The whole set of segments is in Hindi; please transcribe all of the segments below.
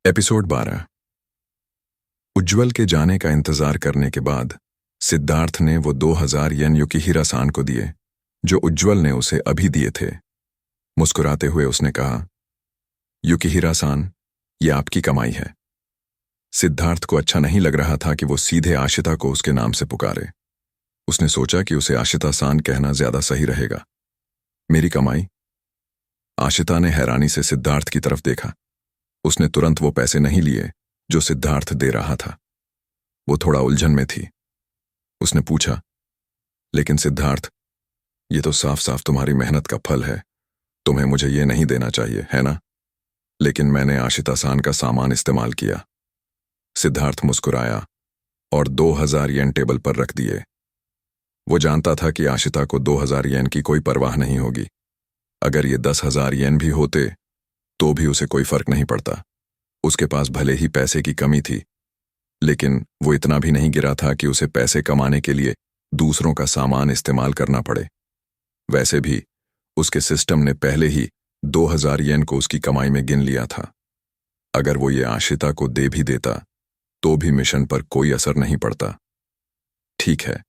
एपिसोड 12। उज्ज्वल के जाने का इंतजार करने के बाद सिद्धार्थ ने वो 2000 येन युकिहिरा-सान को दिए जो उज्ज्वल ने उसे अभी दिए थे। मुस्कुराते हुए उसने कहा, युकिहिरा-सान, ये आपकी कमाई है। सिद्धार्थ को अच्छा नहीं लग रहा था कि वो सीधे आशिता को उसके नाम से पुकारे। उसने सोचा कि उसे आशिता-सान कहना ज्यादा सही रहेगा। मेरी कमाई? आशिता ने हैरानी से सिद्धार्थ की तरफ देखा। उसने तुरंत वो पैसे नहीं लिए जो सिद्धार्थ दे रहा था। वो थोड़ा उलझन में थी। उसने पूछा, लेकिन सिद्धार्थ, ये तो साफ साफ तुम्हारी मेहनत का फल है। तुम्हें मुझे ये नहीं देना चाहिए, है ना? लेकिन मैंने आशिता-सान का सामान इस्तेमाल किया। सिद्धार्थ मुस्कुराया और 2000 येन टेबल पर रख दिए। वो जानता था कि आशिता को 2000 येन की कोई परवाह नहीं होगी। अगर ये 10,000 येन भी होते तो भी उसे कोई फर्क नहीं पड़ता। उसके पास भले ही पैसे की कमी थी, लेकिन वो इतना भी नहीं गिरा था कि उसे पैसे कमाने के लिए दूसरों का सामान इस्तेमाल करना पड़े। वैसे भी उसके सिस्टम ने पहले ही 2000 येन को उसकी कमाई में गिन लिया था। अगर वो ये आशिता को दे भी देता तो भी मिशन पर कोई असर नहीं पड़ता। ठीक है।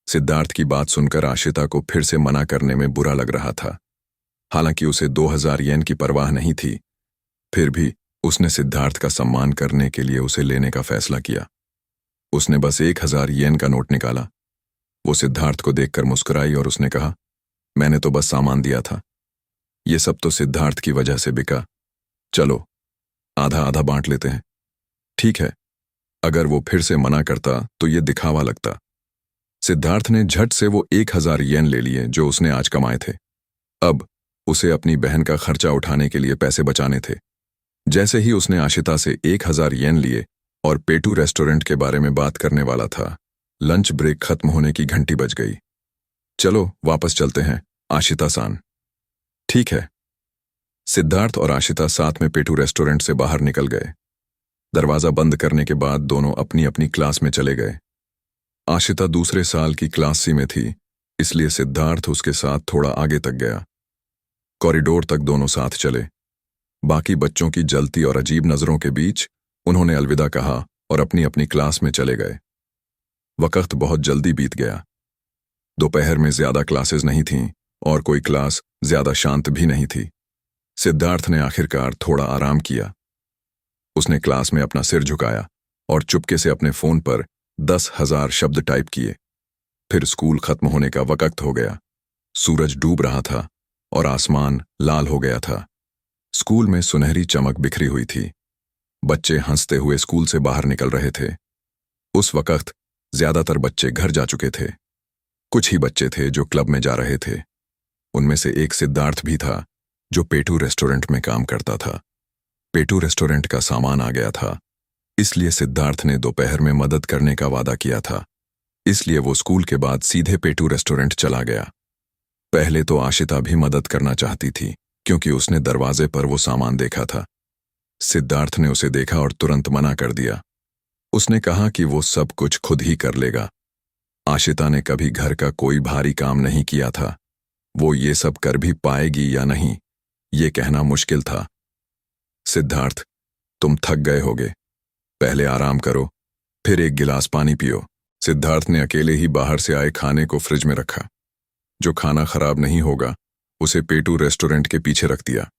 सिद्धार्थ की बात सुनकर आशिता को फिर से मना करने में बुरा लग रहा था। हालांकि उसे 2000 येन की परवाह नहीं थी, फिर भी उसने सिद्धार्थ का सम्मान करने के लिए उसे लेने का फैसला किया। उसने बस 1000 येन का नोट निकाला। वो सिद्धार्थ को देखकर मुस्कुराई और उसने कहा, मैंने तो बस सामान दिया था। ये सब तो सिद्धार्थ की वजह से बिका। चलो, आधा आधा बांट लेते हैं। ठीक है। अगर वो फिर से मना करता तो ये दिखावा लगता। सिद्धार्थ ने झट से वो 1000 येन ले लिए जो उसने आज कमाए थे। अब उसे अपनी बहन का खर्चा उठाने के लिए पैसे बचाने थे। जैसे ही उसने आशिता से 1000 येन लिए और पेटू रेस्टोरेंट के बारे में बात करने वाला था, लंच ब्रेक खत्म होने की घंटी बज गई। चलो वापस चलते हैं, आशिता-सान। ठीक है। सिद्धार्थ और आशिता साथ में पेटू रेस्टोरेंट से बाहर निकल गए। दरवाजा बंद करने के बाद दोनों अपनी अपनी क्लास में चले गए। आशिता दूसरे साल की क्लास सी में थी, इसलिए सिद्धार्थ उसके साथ थोड़ा आगे तक गया। कॉरिडोर तक दोनों साथ चले। बाकी बच्चों की जलती और अजीब नजरों के बीच उन्होंने अलविदा कहा और अपनी अपनी क्लास में चले गए। वक्त बहुत जल्दी बीत गया। दोपहर में ज्यादा क्लासेस नहीं थीं और कोई क्लास ज्यादा शांत भी नहीं थी। सिद्धार्थ ने आखिरकार थोड़ा आराम किया। उसने क्लास में अपना सिर झुकाया और चुपके से अपने फोन पर 10,000 शब्द टाइप किए। फिर स्कूल खत्म होने का वक्त हो गया। सूरज डूब रहा था और आसमान लाल हो गया था। स्कूल में सुनहरी चमक बिखरी हुई थी। बच्चे हंसते हुए स्कूल से बाहर निकल रहे थे। उस वक्त ज्यादातर बच्चे घर जा चुके थे। कुछ ही बच्चे थे जो क्लब में जा रहे थे। उनमें से एक सिद्धार्थ भी था जो पेटू रेस्टोरेंट में काम करता था। पेटू रेस्टोरेंट का सामान आ गया था, इसलिए सिद्धार्थ ने दोपहर में मदद करने का वादा किया था। इसलिए वो स्कूल के बाद सीधे पेटू रेस्टोरेंट चला गया। पहले तो आशिता भी मदद करना चाहती थी क्योंकि उसने दरवाजे पर वो सामान देखा था। सिद्धार्थ ने उसे देखा और तुरंत मना कर दिया। उसने कहा कि वो सब कुछ खुद ही कर लेगा। आशिता ने कभी घर का कोई भारी काम नहीं किया था। वो ये सब कर भी पाएगी या नहीं, ये कहना मुश्किल था। सिद्धार्थ, तुम थक गए होगे। पहले आराम करो, फिर एक गिलास पानी पियो। सिद्धार्थ ने अकेले ही बाहर से आए खाने को फ्रिज में रखा। जो खाना खराब नहीं होगा उसे पेटू रेस्टोरेंट के पीछे रख दिया।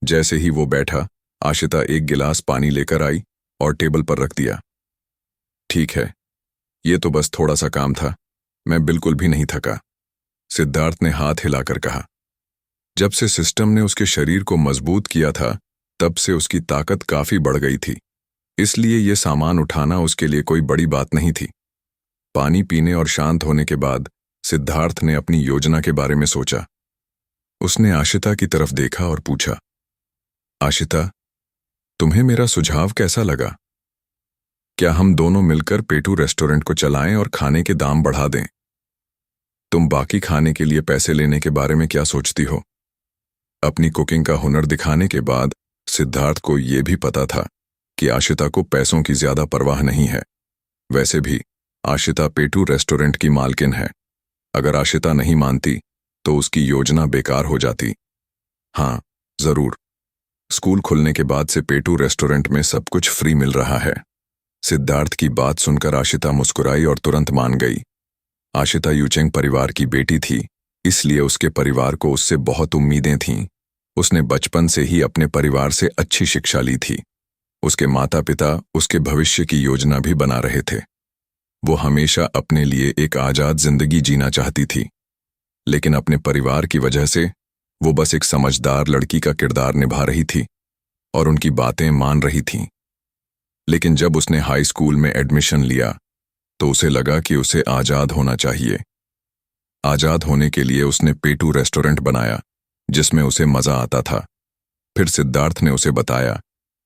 जैसे ही वो बैठा, आशिता एक गिलास पानी लेकर आई और टेबल पर रख दिया। ठीक है, ये तो बस थोड़ा सा काम था, मैं बिल्कुल भी नहीं थका, सिद्धार्थ ने हाथ हिलाकर कहा। जब से सिस्टम ने उसके शरीर को मजबूत किया था, तब से उसकी ताकत काफी बढ़ गई थी, इसलिए ये सामान उठाना उसके लिए कोई बड़ी बात नहीं थी। पानी पीने और शांत होने के बाद सिद्धार्थ ने अपनी योजना के बारे में सोचा। उसने आशिता की तरफ देखा और पूछा, आशिता, तुम्हें मेरा सुझाव कैसा लगा? क्या हम दोनों मिलकर पेटू रेस्टोरेंट को चलाएं और खाने के दाम बढ़ा दें? तुम बाकी खाने के लिए पैसे लेने के बारे में क्या सोचती हो? अपनी कुकिंग का हुनर दिखाने के बाद सिद्धार्थ को यह भी पता था कि आशिता को पैसों की ज्यादा परवाह नहीं है। वैसे भी आशिता पेटू रेस्टोरेंट की मालकिन है। अगर आशिता नहीं मानती तो उसकी योजना बेकार हो जाती। हाँ, जरूर, स्कूल खुलने के बाद से पेटू रेस्टोरेंट में सब कुछ फ्री मिल रहा है। सिद्धार्थ की बात सुनकर आशिता मुस्कुराई और तुरंत मान गई। आशिता यूचेंग परिवार की बेटी थी, इसलिए उसके परिवार को उससे बहुत उम्मीदें थीं। उसने बचपन से ही अपने परिवार से अच्छी शिक्षा ली थी। उसके माता पिता उसके भविष्य की योजना भी बना रहे थे। वो हमेशा अपने लिए एक आजाद जिंदगी जीना चाहती थी, लेकिन अपने परिवार की वजह से वो बस एक समझदार लड़की का किरदार निभा रही थी और उनकी बातें मान रही थी। लेकिन जब उसने हाई स्कूल में एडमिशन लिया तो उसे लगा कि उसे आजाद होना चाहिए। आजाद होने के लिए उसने पेटू रेस्टोरेंट बनाया, जिसमें उसे मजा आता था। फिर सिद्धार्थ ने उसे बताया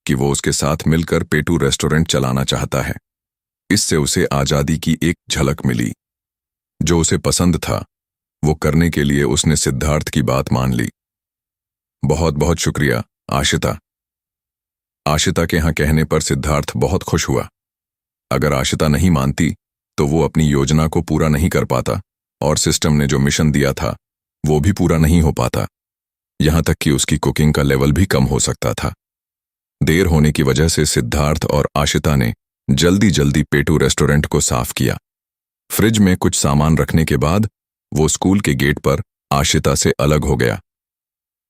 कि वो उसके साथ मिलकर पेटू रेस्टोरेंट चलाना चाहता है। इससे उसे आजादी की एक झलक मिली। जो उसे पसंद था वो करने के लिए उसने सिद्धार्थ की बात मान ली। बहुत बहुत शुक्रिया आशिता। आशिता के यहाँ कहने पर सिद्धार्थ बहुत खुश हुआ। अगर आशिता नहीं मानती तो वो अपनी योजना को पूरा नहीं कर पाता और सिस्टम ने जो मिशन दिया था वो भी पूरा नहीं हो पाता। यहां तक कि उसकी कुकिंग का लेवल भी कम हो सकता था। देर होने की वजह से सिद्धार्थ और आशिता ने जल्दी जल्दी पेटू रेस्टोरेंट को साफ किया। फ्रिज में कुछ सामान रखने के बाद वो स्कूल के गेट पर आशिता से अलग हो गया।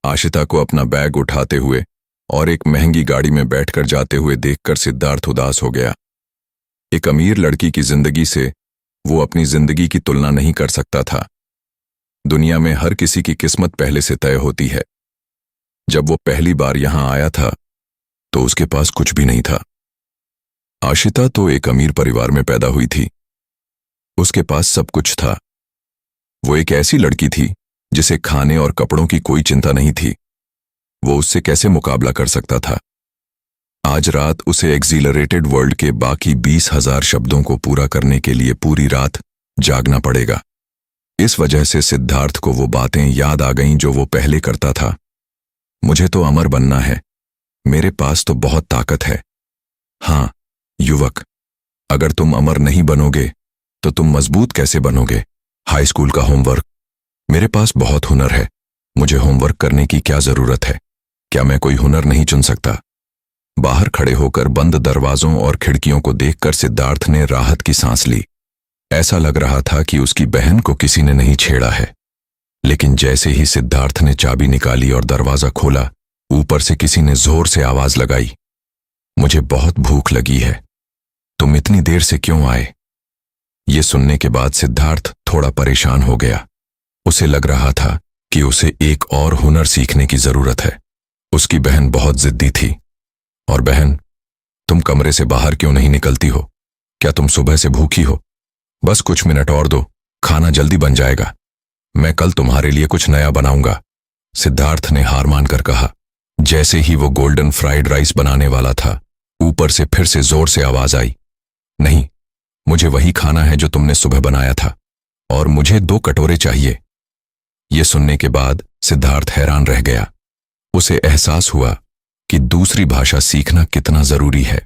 आशिता को अपना बैग उठाते हुए और एक महंगी गाड़ी में बैठकर जाते हुए देखकर सिद्धार्थ उदास हो गया। एक अमीर लड़की की जिंदगी से वो अपनी जिंदगी की तुलना नहीं कर सकता था। दुनिया में हर किसी की किस्मत पहले से तय होती है। जब वो पहली बार यहां आया था तो उसके पास कुछ भी नहीं था। आशिता तो एक अमीर परिवार में पैदा हुई थी। उसके पास सब कुछ था। वो एक ऐसी लड़की थी जिसे खाने और कपड़ों की कोई चिंता नहीं थी। वो उससे कैसे मुकाबला कर सकता था? आज रात उसे एक्सिलरेटेड वर्ल्ड के बाकी 20,000 शब्दों को पूरा करने के लिए पूरी रात जागना पड़ेगा। इस वजह से सिद्धार्थ को वो बातें याद आ गईं जो वो पहले करता था। मुझे तो अमर बनना है, मेरे पास तो बहुत ताकत है। हाँ युवक, अगर तुम अमर नहीं बनोगे तो तुम मजबूत कैसे बनोगे? हाई स्कूल का होमवर्क, मेरे पास बहुत हुनर है, मुझे होमवर्क करने की क्या जरूरत है? क्या मैं कोई हुनर नहीं चुन सकता? बाहर खड़े होकर बंद दरवाजों और खिड़कियों को देखकर सिद्धार्थ ने राहत की सांस ली। ऐसा लग रहा था कि उसकी बहन को किसी ने नहीं छेड़ा है। लेकिन जैसे ही सिद्धार्थ ने चाबी निकाली और दरवाजा खोला, ऊपर से किसी ने जोर से आवाज लगाई, मुझे बहुत भूख लगी है, तुम इतनी देर से क्यों आए? ये सुनने के बाद सिद्धार्थ थोड़ा परेशान हो गया। उसे लग रहा था कि उसे एक और हुनर सीखने की जरूरत है। उसकी बहन बहुत जिद्दी थी। और बहन, तुम कमरे से बाहर क्यों नहीं निकलती हो? क्या तुम सुबह से भूखी हो? बस कुछ मिनट और दो, खाना जल्दी बन जाएगा, मैं कल तुम्हारे लिए कुछ नया बनाऊंगा, सिद्धार्थ ने हार मानकर कहा। जैसे ही वो गोल्डन फ्राइड राइस बनाने वाला था, ऊपर से फिर से जोर से आवाज आई, नहीं, मुझे वही खाना है जो तुमने सुबह बनाया था, और मुझे 2 कटोरे चाहिए। ये सुनने के बाद सिद्धार्थ हैरान रह गया। उसे एहसास हुआ कि दूसरी भाषा सीखना कितना जरूरी है।